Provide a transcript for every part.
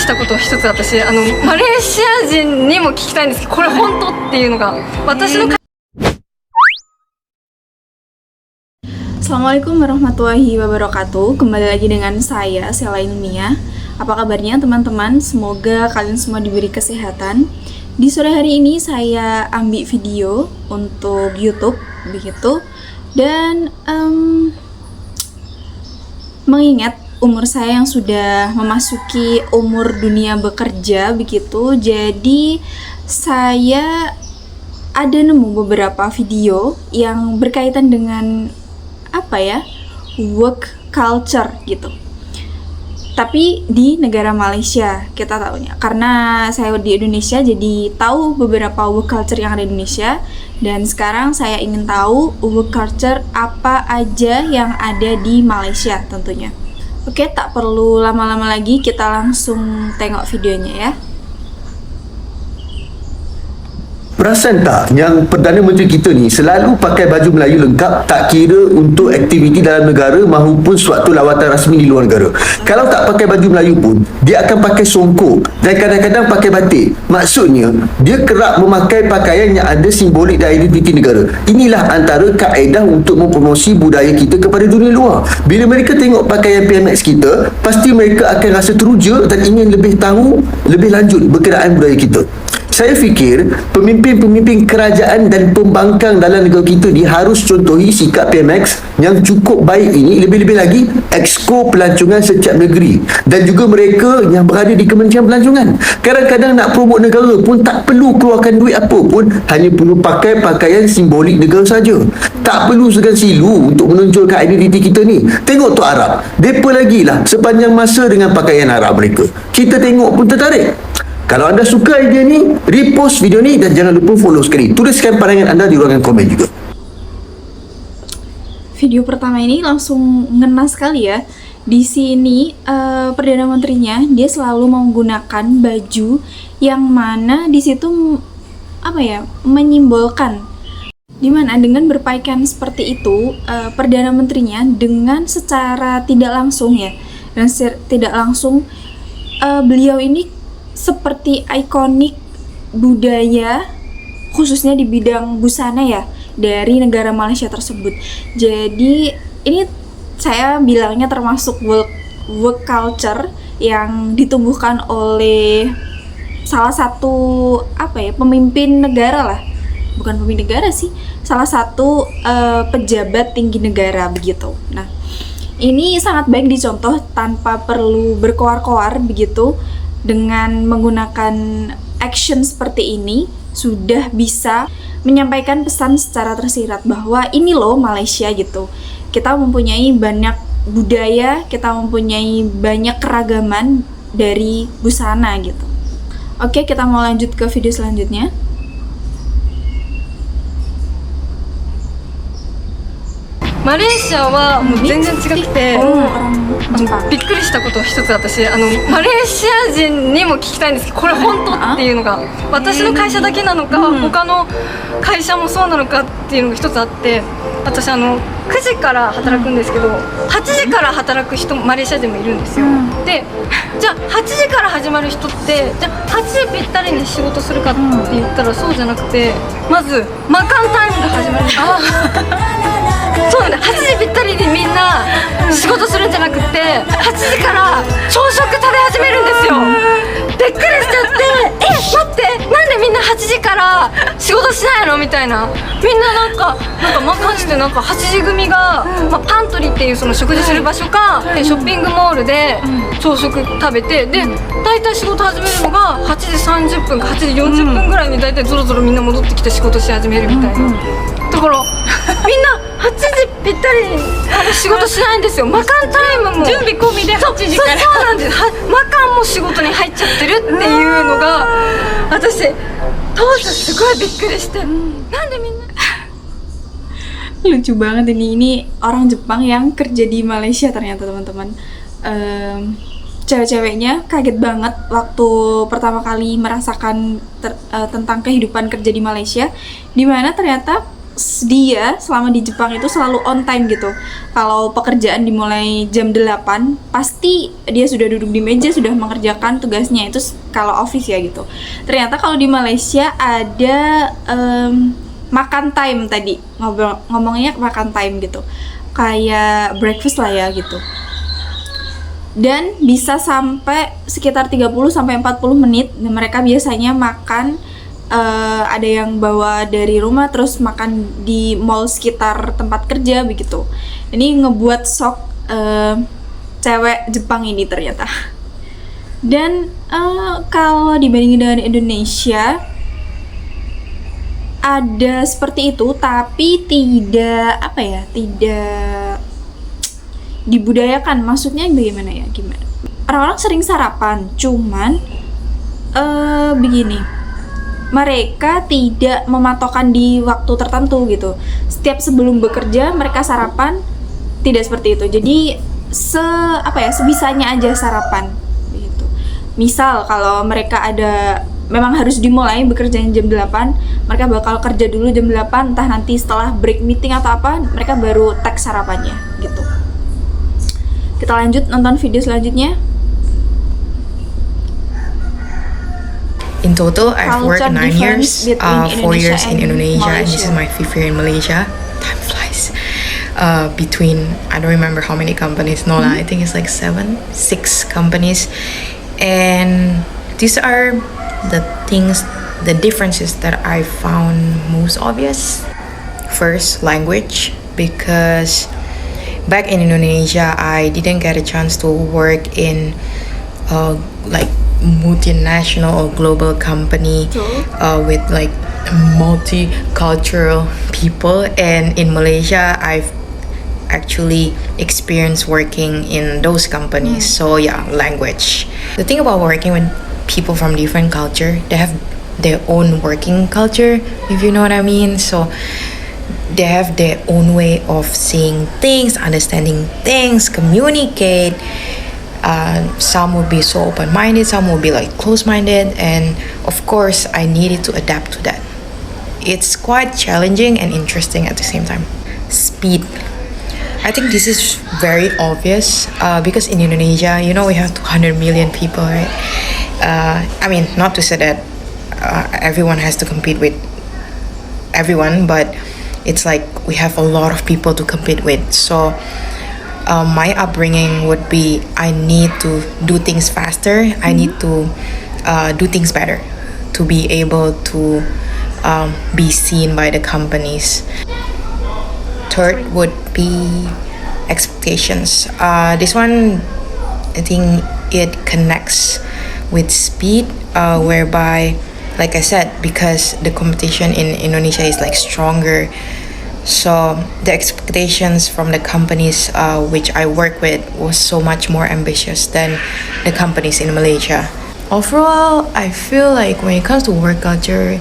したことを一つ私マレーシア人にも聞きたいんですけど、これ本当っていうのが私の Assalamualaikum warahmatullahi wabarakatuh. Kembali lagi dengan saya, Sela Ilmiah. Apa kabarnya teman-teman? Semoga kalian semua diberi kesehatan. Di sore hari ini saya ambil video untuk YouTube begitu. Dan mengingat umur saya yang sudah memasuki umur dunia bekerja begitu, jadi saya ada nemu beberapa video yang berkaitan dengan work culture gitu. Tapi di negara Malaysia kita tahunya, karena saya di Indonesia jadi tahu beberapa work culture yang ada di Indonesia. Dan sekarang saya ingin tahu work culture apa aja yang ada di Malaysia tentunya. Oke, tak perlu lama-lama lagi, kita langsung tengok videonya ya. Perasan tak yang Perdana Menteri kita ni selalu pakai baju Melayu lengkap, tak kira untuk aktiviti dalam negara maupun suatu lawatan rasmi di luar negara. Kalau tak pakai baju Melayu pun, dia akan pakai songkok dan kadang-kadang pakai batik. Maksudnya, dia kerap memakai pakaian yang ada simbolik dan identiti negara. Inilah antara kaedah untuk mempromosi budaya kita kepada dunia luar. Bila mereka tengok pakaian PMX kita, pasti mereka akan rasa teruja dan ingin lebih tahu, lebih lanjut berkenaan budaya kita. Saya fikir pemimpin-pemimpin kerajaan dan pembangkang dalam negara kita ni harus contohi sikap PMX yang cukup baik ini, lebih-lebih lagi Exco Pelancongan setiap negeri dan juga mereka yang berada di Kementerian Pelancongan. Kadang-kadang nak promote negara pun tak perlu keluarkan duit apa pun, hanya perlu pakai pakaian simbolik negara saja. Tak perlu segan silu untuk menonjolkan identiti kita ni. Tengok tu Arab, depa lagi lah sepanjang masa dengan pakaian Arab mereka. Kita tengok pun tertarik. Kalau anda suka idea ni, repost video ni dan jangan lupa follow sekali. Tuliskan pandangan anda di ruangan komen juga. Video pertama ini langsung ngena sekali ya. Di sini Perdana Menterinya dia selalu menggunakan baju yang mana di situ menyimbolkan, dimana dengan berpakaian seperti itu Perdana Menterinya dengan secara tidak langsung ya, dan tidak langsung beliau ini seperti ikonik budaya khususnya di bidang busana ya dari negara Malaysia tersebut. Jadi ini saya bilangnya termasuk work culture yang ditumbuhkan oleh salah satu pemimpin negara lah, bukan pemimpin negara sih, salah satu pejabat tinggi negara begitu. Nah, ini sangat baik dicontoh tanpa perlu berkoar-koar begitu. Dengan menggunakan action seperti ini sudah bisa menyampaikan pesan secara tersirat bahwa ini loh Malaysia gitu. Kita mempunyai banyak budaya, kita mempunyai banyak keragaman dari busana gitu. Oke, kita mau lanjut ke video selanjutnya. Malaysia はもう全然違くて、びっくりしたことを一つ私マレーシア人にも聞きたいんですけど、これ本当っていうのが私の会社だけなのか、他の会社もそうなのかっていうのが一つあって、私9時から働くんですけど、8時から働く人マレーシア人もいるんですよ。で、じゃあ8時から始まる人ってじゃあ8時ぴったりに仕事するかって言ったらそうじゃなくて、まずマカンタイムが始まるんです。そうなんだ、8時ぴったりにみんな仕事するんじゃなくて8時から朝食食べ始めるんですよ。びっくりしちゃって、待って、なんでみんな8時から仕事しないのみたいな。みんななんかマカンして8時組が、パントリーっていうその食事する場所かショッピングモールで朝食食べて、で大体仕事始めるのが8時30分か8時40分ぐらいに大体ゾロゾロみんな戻ってきて仕事し始めるみたいな。だからみんな8時ぴったりに仕事しないんですよ。マカンタイムも準備込みで8時から。そうなんです。マカンも仕事に入っちゃってるっていうのが私当時すごいびっくりして、なんでみんなlucu banget ini orang Jepang yang kerja di Malaysia ternyata teman-teman. Cewek-ceweknya kaget banget waktu pertama kali merasakan tentang kehidupan kerja di Malaysia, dimana ternyata dia selama di Jepang itu selalu on time gitu. Kalau pekerjaan dimulai jam 8, pasti dia sudah duduk di meja, sudah mengerjakan tugasnya. Itu kalau office ya gitu. Ternyata kalau di Malaysia ada makan time tadi. Ngomongnya makan time gitu. Kayak breakfast lah ya gitu. Dan bisa sampai sekitar 30 sampai 40 menit. Dan mereka biasanya makan ada yang bawa dari rumah terus makan di mall sekitar tempat kerja begitu. Ini ngebuat shock cewek Jepang ini ternyata. Dan kalau dibandingin dengan Indonesia ada seperti itu, tapi tidak tidak dibudayakan. Maksudnya bagaimana ya? Gimana? Orang-orang sering sarapan, cuman begini. Mereka tidak mematokkan di waktu tertentu gitu. Setiap sebelum bekerja mereka sarapan, tidak seperti itu. Jadi sebisanya aja sarapan gitu. Misal kalau mereka memang harus dimulai bekerjanya jam 8, mereka bakal kerja dulu jam 8, entah nanti setelah break meeting atau apa, mereka baru tag sarapannya gitu. Kita lanjut nonton video selanjutnya. In total, I've worked Culture 9 years, difference 4 years in between Indonesia, and this is Malaysia. my 5th year in Malaysia. Time flies. Between, I don't remember how many companies, no lah, I think it's like 6 companies. And these are the differences that I found most obvious. First, language, because back in Indonesia, I didn't get a chance to work in like multinational or global company with like multicultural people, and in Malaysia I've actually experienced working in those companies. So yeah, language. The thing about working with people from different culture, they have their own working culture, if you know what I mean. So they have their own way of seeing things, understanding things, communicate. Some will be so open-minded, some will be like close-minded, and of course I needed to adapt to that. It's quite challenging and interesting at the same time. Speed. I think this is very obvious because in Indonesia, you know, we have 200 million people, right? I mean, not to say that everyone has to compete with everyone, but it's like we have a lot of people to compete with. So my upbringing would be I need to do things faster. I need to do things better to be able to be seen by the companies. Third would be expectations. This one, I think it connects with speed, whereby, like I said, because the competition in Indonesia is like stronger. So the expectations from the companies which I work with was so much more ambitious than the companies in Malaysia. Overall, I feel like when it comes to work culture,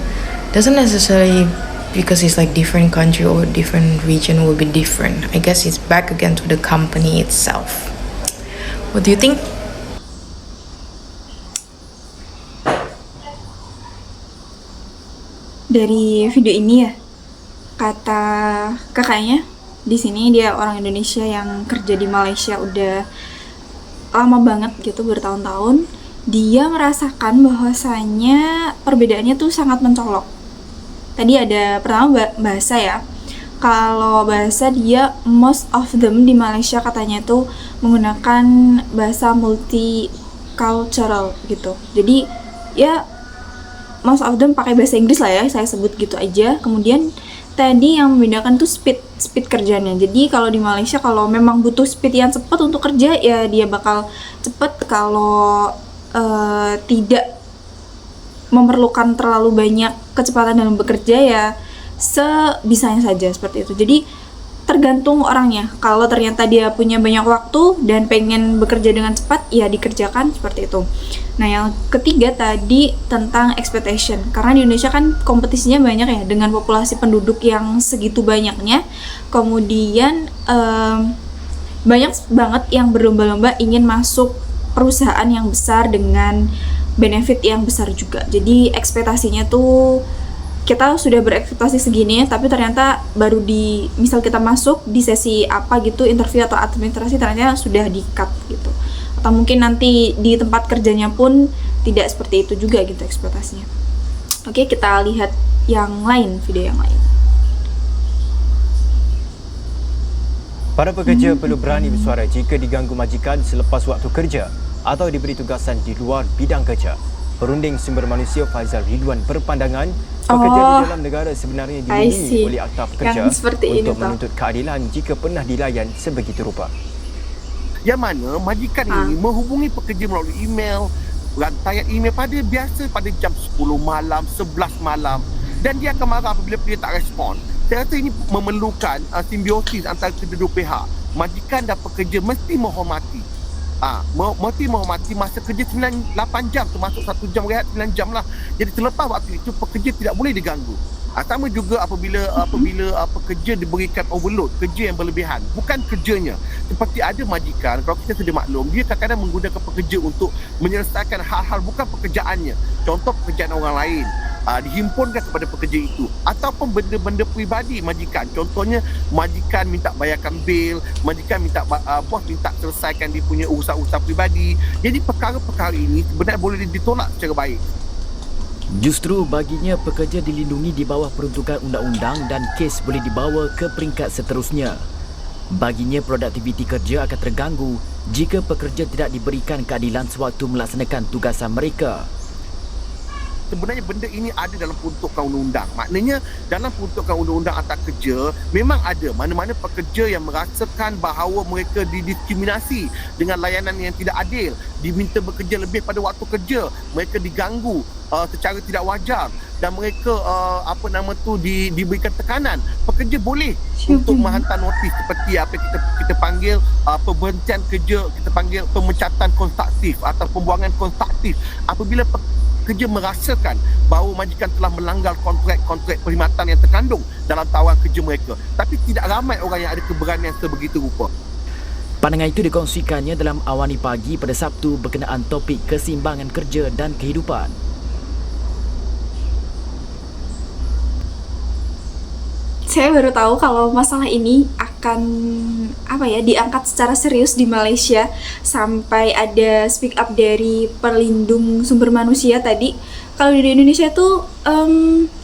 doesn't necessarily because it's like different country or different region will be different. I guess it's back again to the company itself. What do you think? Dari video ini ya, kata kakaknya di sini, dia orang Indonesia yang kerja di Malaysia udah lama banget gitu, bertahun-tahun. Dia merasakan bahwasanya perbedaannya tuh sangat mencolok. Tadi ada pertama bahasa ya. Kalau bahasa dia most of them di Malaysia katanya tuh menggunakan bahasa multicultural gitu. Jadi ya most of them pakai bahasa Inggris lah ya, saya sebut gitu aja. Kemudian tadi yang membedakan tuh speed kerjanya. Jadi kalau di Malaysia kalau memang butuh speed yang cepat untuk kerja ya dia bakal cepet. Kalau tidak memerlukan terlalu banyak kecepatan dalam bekerja ya sebisanya saja seperti itu. Jadi tergantung orangnya. Kalau ternyata dia punya banyak waktu dan pengen bekerja dengan cepat ya dikerjakan seperti itu. Nah yang ketiga tadi tentang expectation, karena di Indonesia kan kompetisinya banyak ya dengan populasi penduduk yang segitu banyaknya. Kemudian banyak banget yang berlomba-lomba ingin masuk perusahaan yang besar dengan benefit yang besar juga. Jadi ekspektasinya tuh kita sudah berekspektasi segini, tapi ternyata baru misal kita masuk di sesi apa gitu, interview atau administrasi, ternyata sudah di-cut gitu. Atau mungkin nanti di tempat kerjanya pun tidak seperti itu juga gitu ekspektasinya. Oke, kita lihat yang lain, video yang lain. Para pekerja perlu berani bersuara jika diganggu majikan selepas waktu kerja atau diberi tugasan di luar bidang kerja. Perunding Sumber Manusia Faizal Ridwan berpandangan pekerja di dalam negara sebenarnya dilindungi oleh Akta Pekerja untuk menuntut keadilan jika pernah dilayan sebegitu rupa. Yang mana majikan ini menghubungi pekerja melalui email, rantaian email pada jam 10 malam, 11 malam, dan dia akan marah apabila dia tak respon. Saya rasa ini memerlukan simbiosis antara kedua pihak. Majikan dan pekerja mesti menghormati. Mesti menghormati masa kerja 8 jam, termasuk 1 jam rehat, 9 jam lah. Jadi terlepas waktu itu pekerja tidak boleh diganggu. Sama juga apabila pekerja diberikan overload, kerja yang berlebihan, bukan kerjanya. Seperti ada majikan, kalau kita sudah maklum, dia kadang-kadang menggunakan pekerja untuk menyelesaikan hal-hal bukan pekerjaannya. Contoh pekerjaan orang lain, dihimpunkan kepada pekerja itu, ataupun benda-benda peribadi majikan. Contohnya majikan minta bayarkan bil, majikan minta bos minta selesaikan dia punya urusan-urusan peribadi. Jadi perkara-perkara ini sebenarnya boleh ditolak secara baik. Justru baginya pekerja dilindungi di bawah peruntukan undang-undang dan kes boleh dibawa ke peringkat seterusnya. Baginya produktiviti kerja akan terganggu jika pekerja tidak diberikan keadilan sewaktu melaksanakan tugasan mereka. Sebenarnya benda ini ada dalam peruntukan undang-undang. Maknanya dalam peruntukan undang-undang Akta Kerja memang ada mana-mana pekerja yang merasakan bahawa mereka didiskriminasi dengan layanan yang tidak adil, diminta bekerja lebih pada waktu kerja, mereka diganggu secara tidak wajar dan mereka diberikan tekanan. Pekerja boleh untuk menghantar notis seperti apa kita panggil pemberhentian kerja, kita panggil pemecatan konstruktif atau pembuangan konstruktif apabila pekerja merasakan bahawa majikan telah melanggar kontrak-kontrak perkhidmatan yang terkandung dalam tawaran kerja mereka. Tapi tidak ramai orang yang ada keberanian sebegitu rupa. Pandangan itu dikongsikannya dalam Awani Pagi pada Sabtu berkenaan topik keseimbangan kerja dan kehidupan. Saya baru tahu kalau masalah ini akan diangkat secara serius di Malaysia, sampai ada speak up dari pelindung sumber manusia tadi. Kalau di Indonesia tuh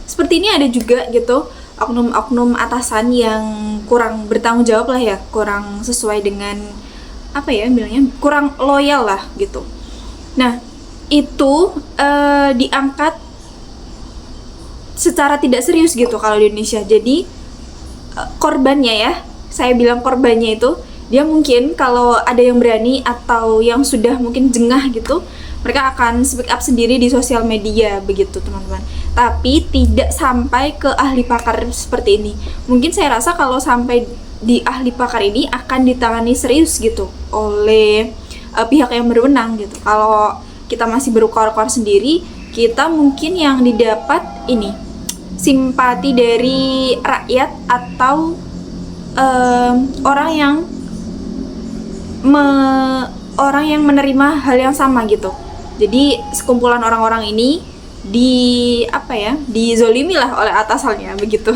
seperti ini ada juga gitu, oknum-oknum atasan yang kurang bertanggung jawab lah ya, kurang sesuai dengan kurang loyal lah gitu. Nah itu diangkat secara tidak serius gitu kalau di Indonesia. Jadi korbannya ya, saya bilang korbannya itu, dia mungkin kalau ada yang berani atau yang sudah mungkin jengah gitu, mereka akan speak up sendiri di sosial media begitu teman-teman. Tapi tidak sampai ke ahli pakar seperti ini. Mungkin saya rasa kalau sampai di ahli pakar ini akan ditangani serius gitu oleh pihak yang berwenang gitu. Kalau kita masih berukar-ukar sendiri, kita mungkin yang didapat ini simpati dari rakyat atau orang yang menerima hal yang sama gitu. Jadi sekumpulan orang-orang ini dizolimi lah oleh atasannya begitu.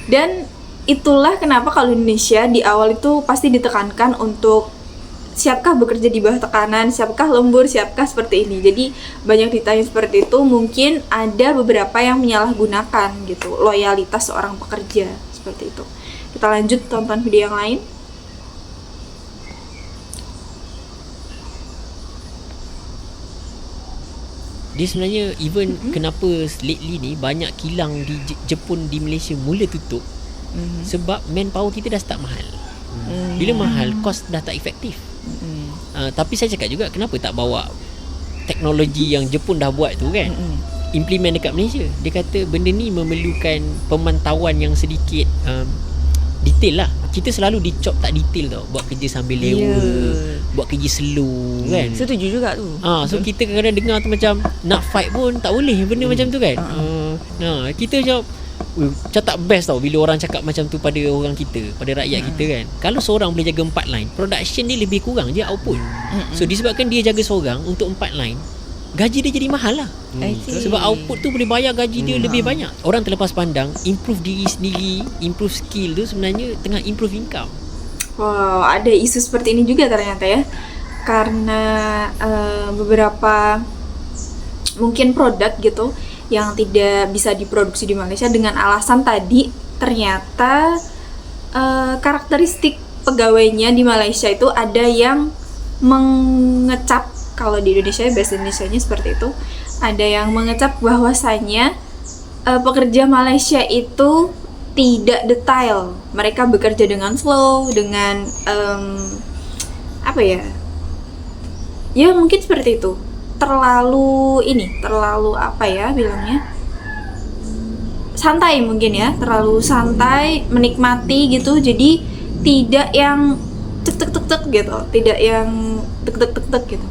Dan itulah kenapa kalau Indonesia di awal itu pasti ditekankan untuk siapkah bekerja di bawah tekanan, siapkah lembur, siapkah seperti ini. Jadi banyak ditanya seperti itu, mungkin ada beberapa yang menyalahgunakan gitu loyalitas seorang pekerja seperti itu. Kita lanjut tonton video yang lain. Dia sebenarnya kenapa lately ni banyak kilang di Jepun, di Malaysia mula tutup sebab manpower kita dah start mahal. Bila mahal, kos dah tak efektif. Tapi saya cakap juga, kenapa tak bawa teknologi yang Jepun dah buat tu kan, implement dekat Malaysia. Dia kata benda ni memerlukan pemantauan yang sedikit detail lah. Kita selalu dicop tak detail tau, buat kerja sambil lewa, buat kerja slow kan. Setuju juga tu. So kita kadang-kadang dengar tu macam nak fight pun tak boleh benda macam tu kan. Kita macam cakap best tau bila orang cakap macam tu pada orang kita, pada rakyat kita kan. Kalau seorang boleh jaga 4 line, production dia lebih kurang je output. So disebabkan dia jaga seorang untuk 4 line, gaji dia jadi mahal lah. Sebab output tu boleh bayar gaji dia lebih banyak. Orang terlepas pandang improve diri sendiri, improve skill tu sebenarnya tengah improve income. Wow, ada isu seperti ini juga ternyata ya. Karena beberapa mungkin produk gitu yang tidak bisa diproduksi di Malaysia dengan alasan tadi, ternyata karakteristik pegawainya di Malaysia itu ada yang mengecap, kalau di Indonesia bahasa Indonesianya seperti itu, ada yang mengecap bahwasanya pekerja Malaysia itu tidak detail. Mereka bekerja dengan flow, dengan apa ya? Ya mungkin seperti itu. Terlalu apa ya bilangnya? Santai mungkin ya, terlalu santai, menikmati gitu. Jadi tidak yang tek gitu, tidak yang tek gitu.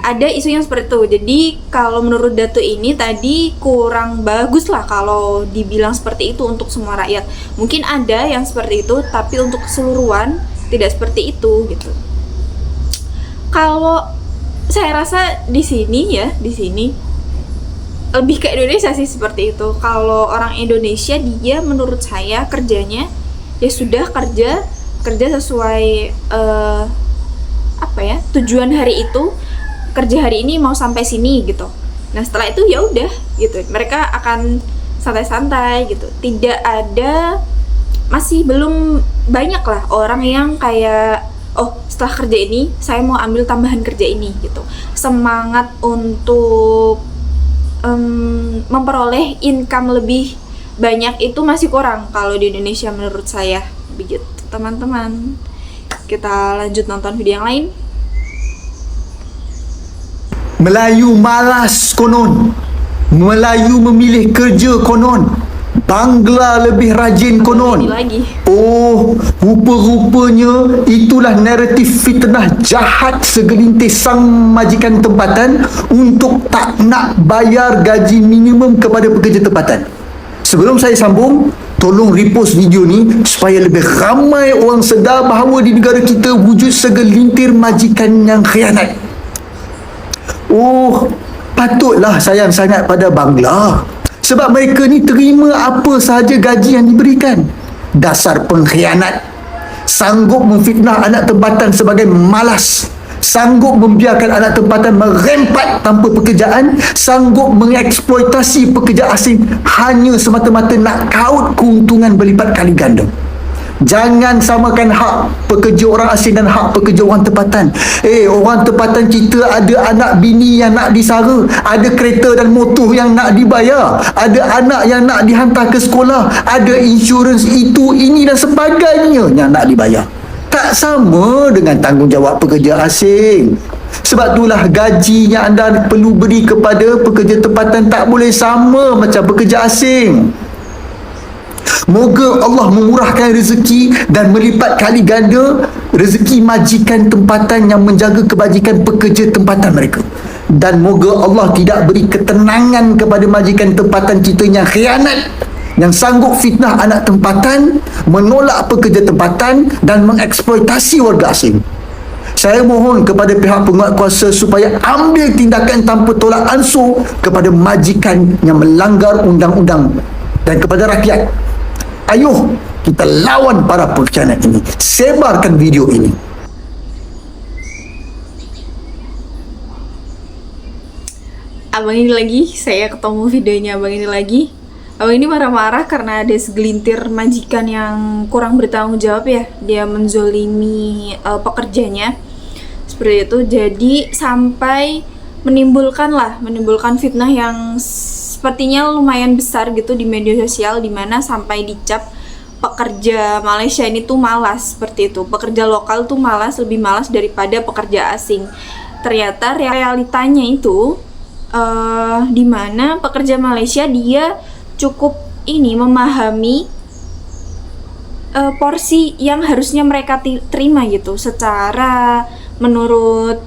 Ada isu yang seperti itu. Jadi kalau menurut Datu ini tadi kurang bagus lah kalau dibilang seperti itu untuk semua rakyat. Mungkin ada yang seperti itu, tapi untuk keseluruhan tidak seperti itu gitu. Kalau saya rasa di sini lebih ke Indonesia sih seperti itu. Kalau orang Indonesia, dia menurut saya kerjanya ya sudah kerja sesuai tujuan hari itu. Kerja hari ini mau sampai sini gitu. Nah setelah itu ya udah gitu, mereka akan santai-santai gitu. Tidak ada, masih belum banyak lah orang yang kayak setelah kerja ini saya mau ambil tambahan kerja ini gitu. Semangat untuk memperoleh income lebih banyak itu masih kurang kalau di Indonesia menurut saya begitu teman-teman. Kita lanjut nonton video yang lain. Melayu malas konon, Melayu memilih kerja konon, Bangla lebih rajin konon. Lagi. Oh, rupa-rupanya itulah naratif fitnah jahat segelintir sang majikan tempatan untuk tak nak bayar gaji minimum kepada pekerja tempatan. Sebelum saya sambung, tolong repost video ni supaya lebih ramai orang sedar bahawa di negara kita wujud segelintir majikan yang khianat. Oh, patutlah sayang sangat pada Bangla. Sebab mereka ni terima apa sahaja gaji yang diberikan. Dasar pengkhianat. Sanggup memfitnah anak tempatan sebagai malas. Sanggup membiarkan anak tempatan merempat tanpa pekerjaan. Sanggup mengeksploitasi pekerja asing hanya semata-mata nak kaut keuntungan berlipat kali ganda. Jangan samakan hak pekerja orang asing dan hak pekerja orang tempatan. Orang tempatan kita ada anak bini yang nak disara, ada kereta dan motor yang nak dibayar, ada anak yang nak dihantar ke sekolah, ada insurans itu, ini dan sebagainya yang nak dibayar. Tak sama dengan tanggungjawab pekerja asing. Sebab itulah gaji yang anda perlu beri kepada pekerja tempatan tak boleh sama macam pekerja asing. Moga Allah memurahkan rezeki dan melipat kali ganda rezeki majikan tempatan yang menjaga kebajikan pekerja tempatan mereka. Dan moga Allah tidak beri ketenangan kepada majikan tempatan kita yang khianat, yang sanggup fitnah anak tempatan, menolak pekerja tempatan dan mengeksploitasi warga asing. Saya mohon kepada pihak penguatkuasa supaya ambil tindakan tanpa tolak ansur kepada majikan yang melanggar undang-undang dan kepada rakyat. Ayuh, kita lawan para pengkhianat ini. Sebarkan video ini. Abang ini lagi, saya ketemu videonya abang ini lagi. Abang ini marah-marah karena ada segelintir majikan yang kurang bertanggung jawab ya. Dia menzolimi pekerjanya. Seperti itu. Jadi sampai menimbulkan fitnah yang sepertinya lumayan besar gitu di media sosial, dimana sampai dicap pekerja Malaysia ini tuh malas, seperti itu. Pekerja lokal tuh malas, lebih malas daripada pekerja asing. Ternyata realitanya itu dimana pekerja Malaysia dia cukup memahami porsi yang harusnya mereka terima gitu, secara menurut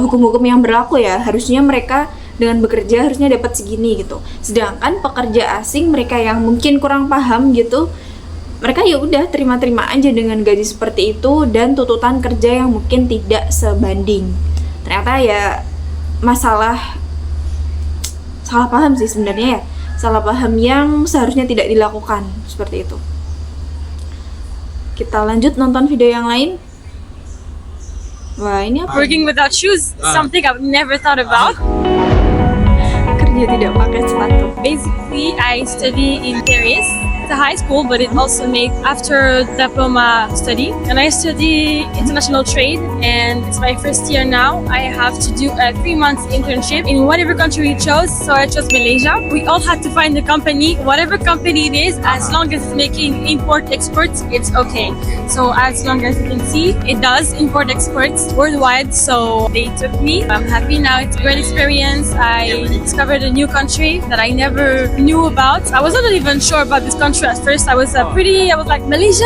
hukum-hukum yang berlaku ya. Harusnya mereka dengan bekerja harusnya dapat segini gitu. Sedangkan pekerja asing, mereka yang mungkin kurang paham gitu, mereka ya udah terima-terima aja dengan gaji seperti itu dan tuntutan kerja yang mungkin tidak sebanding. Ternyata ya masalah salah paham sih sebenarnya ya, salah paham yang seharusnya tidak dilakukan seperti itu. Kita lanjut nonton video yang lain. Wah, ini apa? Working without shoes, something I've never thought about. Kerja tidak pakai sepatu. Basically, I study in Paris. It's a high school, but it also made after diploma study. And I study international trade, and it's my first year now. I have to do a 3 months internship in whatever country we chose. So I chose Malaysia. We all had to find the company, whatever company it is, as long as it's making import exports, it's okay. So as long as you can see, it does import exports worldwide. So they took me. I'm happy now. It's a great experience. I discovered a new country that I never knew about. I wasn't even sure about this country at first. I was like, Malaysia?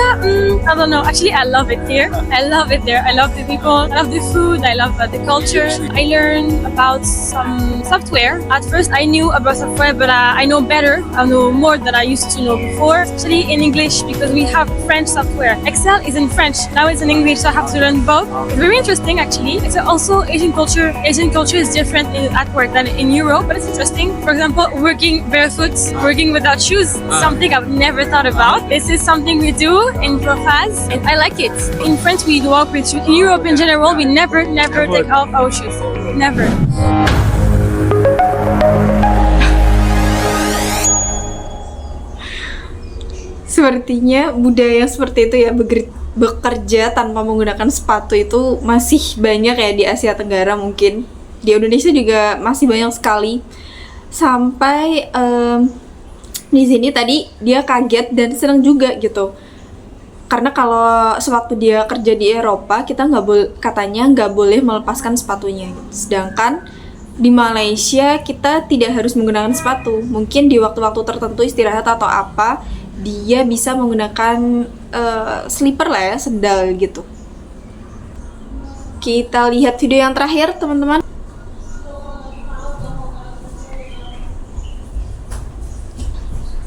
I don't know. Actually, I love it here. I love it there. I love the people. I love the food. I love the culture. I learned about some software. At first, I knew about software, but I know better. I know more than I used to know before, especially in English, because we have French software. Excel is in French. Now it's in English, so I have to learn both. It's very interesting, actually. It's also Asian culture. Asian culture is different at work than in Europe, but it's interesting. For example, working barefoot, working without shoes, something I've never thought about. This is something we do in Profaz, and I like it. In France, we walk with shoes. In Europe, in general, we never take off our shoes. Never. Sepertinya budaya seperti itu ya, bekerja tanpa menggunakan sepatu itu masih banyak ya di Asia Tenggara mungkin. Di Indonesia juga masih banyak sekali. Sampai di sini tadi dia kaget dan senang juga gitu. Karena kalau sewaktu dia kerja di Eropa, kita katanya nggak boleh melepaskan sepatunya. Gitu. Sedangkan di Malaysia kita tidak harus menggunakan sepatu. Mungkin di waktu-waktu tertentu istirahat atau apa, dia bisa menggunakan slipper lah ya, sendal gitu. Kita lihat video yang terakhir teman-teman.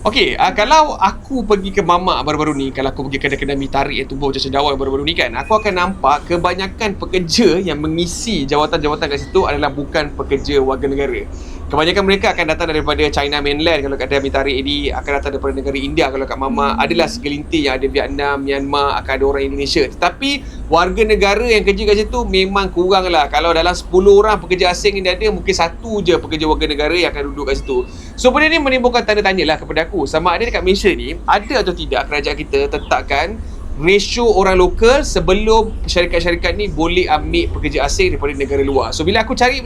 Okey, kalau aku pergi ke mamak baru-baru ni, kalau aku pergi kedai-kedai mi tarik itu buah cendawan baru-baru ni kan, aku akan nampak kebanyakan pekerja yang mengisi jawatan-jawatan kat situ adalah bukan pekerja warga negara. Kebanyakan mereka akan datang daripada China mainland kalau kat kedai mi tarik ini, akan datang daripada negara India kalau kat mamak, adalah segelintir yang ada Vietnam, Myanmar, akan ada orang Indonesia. Tetapi warga negara yang kerja kat situ memang kurang lah. Kalau dalam 10 orang pekerja asing yang ada, mungkin 1 je pekerja warga negara yang akan duduk kat situ. So benda ni menimbulkan tanda tanya lah kepada aku, sama ada dekat Malaysia ni ada atau tidak kerajaan kita tetapkan ratio orang lokal sebelum syarikat-syarikat ni boleh ambil pekerja asing daripada negara luar. So bila aku cari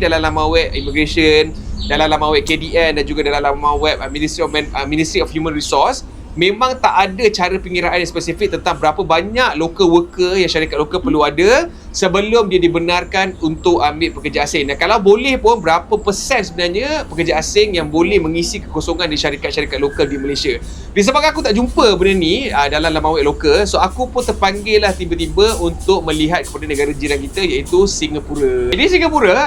dalam laman web immigration, dalam laman web KDN dan juga dalam laman web Ministry of Human Resource, memang tak ada cara pengiraan yang spesifik tentang berapa banyak local worker yang syarikat lokal perlu ada sebelum dia dibenarkan untuk ambil pekerja asing. Dan kalau boleh pun, berapa persen sebenarnya pekerja asing yang boleh mengisi kekosongan di syarikat-syarikat lokal di Malaysia. Disebabkan aku tak jumpa benda ni dalam laman web lokal, so aku pun terpanggil lah tiba-tiba untuk melihat kepada negara jiran kita, iaitu Singapura. Di Singapura,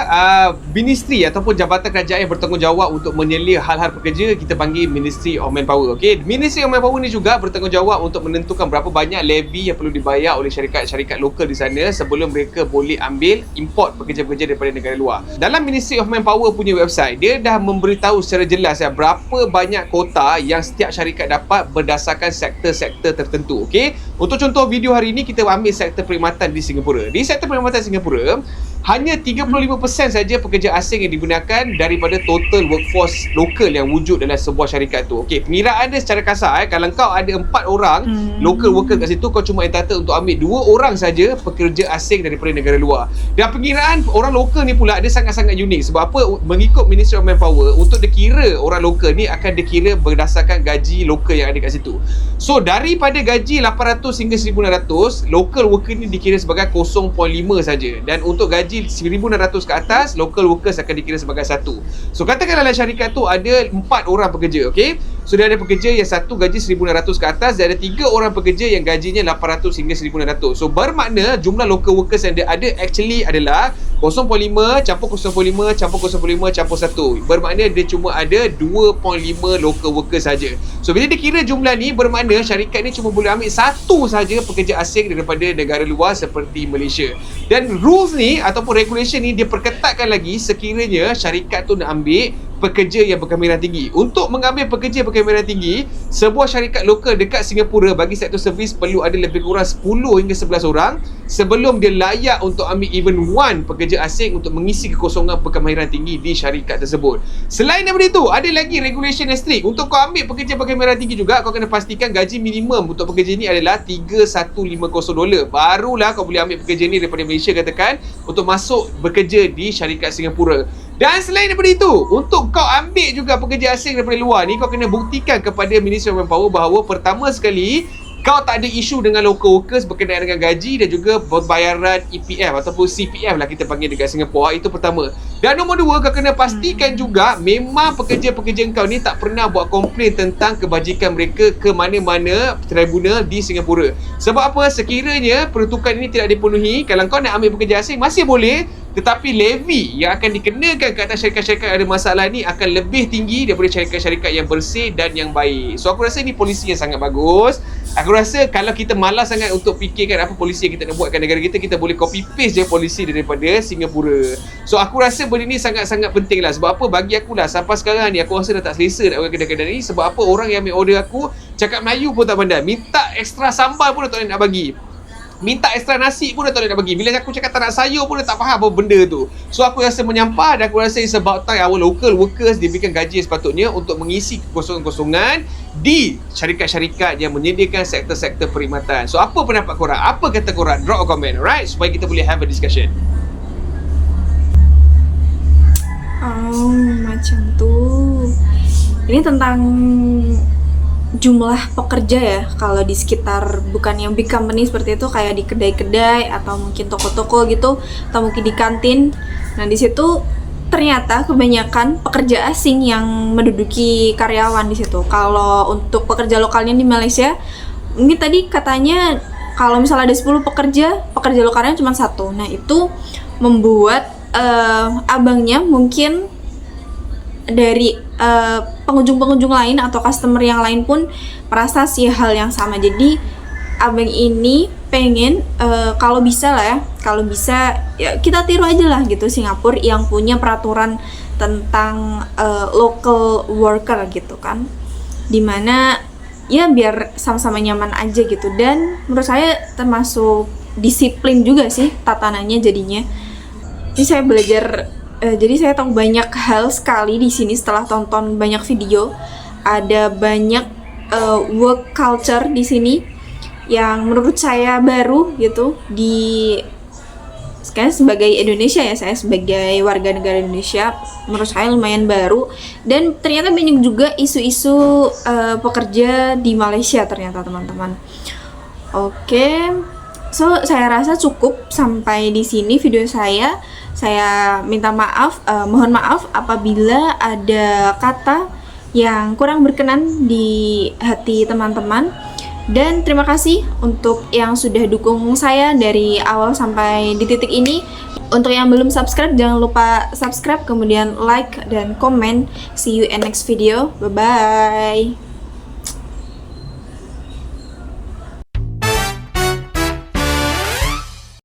ministry ataupun jabatan kerajaan yang bertanggungjawab untuk menyelia hal-hal pekerja, kita panggil Ministry of Manpower. Okay? Ministry of Manpower ni juga bertanggungjawab untuk menentukan berapa banyak levy yang perlu dibayar oleh syarikat-syarikat lokal di sana sebelum mereka boleh ambil import pekerja-pekerja daripada negara luar. Dalam Ministry of Manpower punya website, dia dah memberitahu secara jelas berapa banyak kota yang setiap syarikat dapat berdasarkan sektor-sektor tertentu. Okey, untuk contoh video hari ini kita ambil sektor perkhidmatan di Singapura. Di sektor perkhidmatan Singapura, hanya 35% saja pekerja asing yang digunakan daripada total workforce lokal yang wujud dalam sebuah syarikat tu. Okey, pengiraan dia secara kasar, kalau kau ada 4 orang local worker kat situ, kau cuma entitled untuk ambil 2 orang saja pekerja asing daripada negara luar. Dan pengiraan orang lokal ni pula dia sangat-sangat unik. Sebab apa? Mengikut Ministry of Manpower, untuk dikira orang lokal ni akan dikira berdasarkan gaji lokal yang ada kat situ. So daripada gaji 800 hingga 1600, local worker ni dikira sebagai 0.5 saja. Dan untuk gaji 1600 ke atas, local workers akan dikira sebagai 1. So katakan dalam syarikat tu ada 4 orang pekerja, okey? So dia ada pekerja yang satu gaji 1600 ke atas, dan ada 3 orang pekerja yang gajinya 800 hingga 1600. So bermakna jumlah local workers yang dia ada actually adalah 0.5 campur 0.5 campur 0.5 campur 1. Bermakna dia cuma ada 2.5 local workers saja. So bila dikira jumlah ni, bermakna syarikat ni cuma boleh ambil 1 saja pekerja asing daripada negara luar seperti Malaysia. Dan rules ni ataupun regulation ni dia perketatkan lagi sekiranya syarikat tu nak ambil pekerja yang berkemahiran tinggi. Untuk mengambil pekerja berkemahiran tinggi, sebuah syarikat lokal dekat Singapura bagi sektor servis perlu ada lebih kurang 10 hingga 11 orang sebelum dia layak untuk ambil even one pekerja asing untuk mengisi kekosongan berkemahiran tinggi di syarikat tersebut. Selain daripada itu, ada lagi regulation yang strict. Untuk kau ambil pekerja berkemahiran tinggi juga, kau kena pastikan gaji minimum untuk pekerja ni adalah $3150. Barulah kau boleh ambil pekerja ni daripada Malaysia katakan untuk masuk bekerja di syarikat Singapura. Dan selain daripada itu, untuk kau ambil juga pekerja asing daripada luar ni, kau kena buktikan kepada Ministry of Manpower bahawa pertama sekali kau tak ada isu dengan local workers berkenaan dengan gaji dan juga pembayaran EPF ataupun CPF lah kita panggil dekat Singapura. Itu pertama. Dan nombor dua, kau kena pastikan juga memang pekerja-pekerja kau ni tak pernah buat komplain tentang kebajikan mereka ke mana-mana tribunal di Singapura. Sebab apa? Sekiranya peruntukan ini tidak dipenuhi, kalau kau nak ambil pekerja asing masih boleh, tetapi levy yang akan dikenakan ke atas syarikat-syarikat yang ada masalah ni akan lebih tinggi daripada syarikat-syarikat yang bersih dan yang baik. So aku rasa ni polisi yang sangat bagus. Aku rasa kalau kita malas sangat untuk fikirkan apa polisi yang kita nak buatkan negara kita, kita boleh copy paste je polisi daripada Singapura. So aku rasa benda ni sangat-sangat penting lah. Sebab apa? Bagi aku lah, sampai sekarang ni aku rasa dah tak selesa nak buat kedai-kedai ni. Sebab apa? Orang yang ambil order aku cakap Melayu pun tak pandai, minta ekstra sambal pun dah tak nak bagi, minta ekstra nasi pun dah tak nak bagi. Bila aku cakap tak nak sayur pun dia tak faham apa benda tu. So aku rasa menyampah dan aku rasa it's about time our local workers diberikan gaji sepatutnya untuk mengisi kekosongan-kosongan di syarikat-syarikat yang menyediakan sektor-sektor perkhidmatan. So apa pendapat korang? Apa kata korang? Drop a comment, alright? Supaya kita boleh have a discussion. Oh, macam tu. Ini tentang jumlah pekerja ya, kalau di sekitar bukan yang big company seperti itu, kayak di kedai-kedai atau mungkin toko-toko gitu, atau mungkin di kantin. Nah di situ ternyata kebanyakan pekerja asing yang menduduki karyawan di situ. Kalau untuk pekerja lokalnya di Malaysia, mungkin tadi katanya kalau misalnya ada 10 pekerja lokalnya cuma 1. Nah itu membuat abangnya mungkin dari pengunjung-pengunjung lain atau customer yang lain pun merasa sih hal yang sama. Jadi abang ini pengen kalau bisa lah ya, kalau bisa ya kita tiru aja lah gitu Singapura yang punya peraturan tentang local worker gitu kan, dimana ya biar sama-sama nyaman aja gitu. Dan menurut saya termasuk disiplin juga sih tatanannya jadinya. Ini saya belajar. Jadi saya tahu banyak hal sekali di sini setelah tonton banyak video. Ada banyak work culture di sini yang menurut saya baru gitu. Sekarang sebagai Indonesia ya, saya sebagai warga negara Indonesia, menurut saya lumayan baru. Dan ternyata banyak juga isu-isu pekerja di Malaysia ternyata teman-teman. Oke. So saya rasa cukup sampai di sini video saya. Saya minta maaf, mohon maaf apabila ada kata yang kurang berkenan di hati teman-teman. Dan terima kasih untuk yang sudah dukung saya dari awal sampai di titik ini. Untuk yang belum subscribe, jangan lupa subscribe, kemudian like dan komen. See you in next video. Bye-bye.